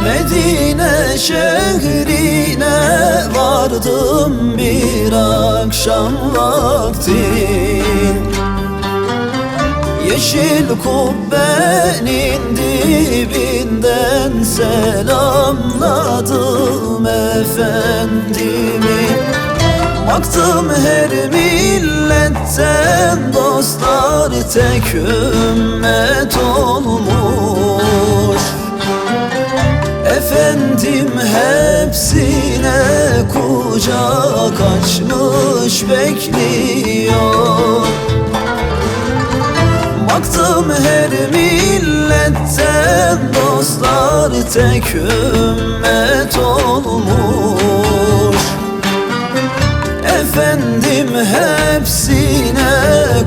Medine şehrine vardım bir akşam vakti. Yeşil kubbenin dibinden selamladım efendimi. Baktım her milletten dostlar tek ümmet olmuş. Efendim hepsine kucak açmış bekliyor. Baktım her milletten dostlar tek ümmet olmuş. Efendim hepsine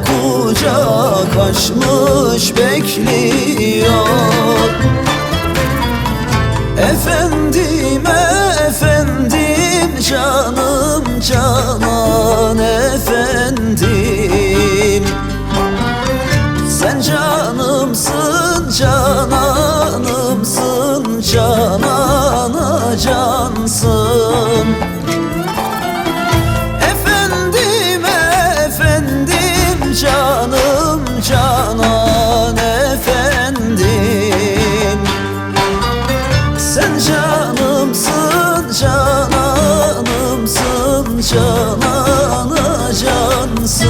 kucak açmış bekliyor. Efendim canım canan efendim. Sen canımsın cananımsın, canana cansın. Efendim canım canan efendim. Sen canımsın cananımsın, canana cansın.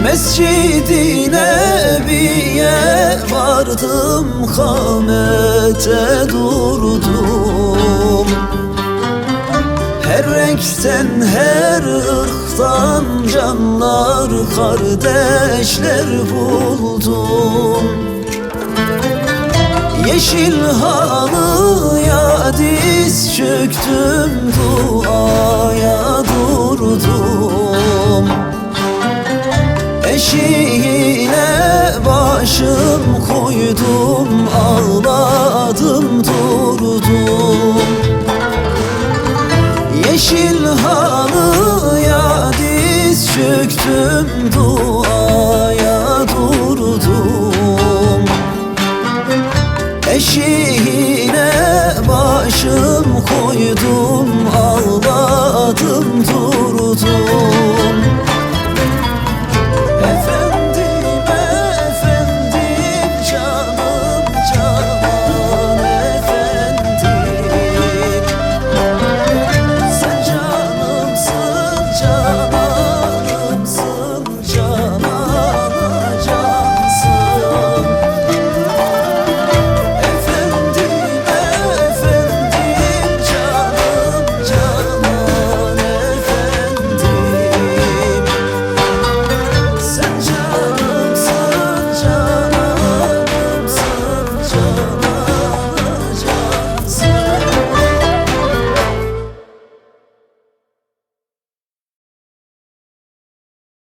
Mescid-i Nebi'ye vardım, kamete durdum. Her renkten, her ırktan canlar, kardeşler buldum. Yeşil halıya diz çöktüm, duaya durdum. Eşiğine başım koydum, ağladım durdum. Yeşil halıya diz çöktüm, duaya durdum. Eşiğine başım koydum,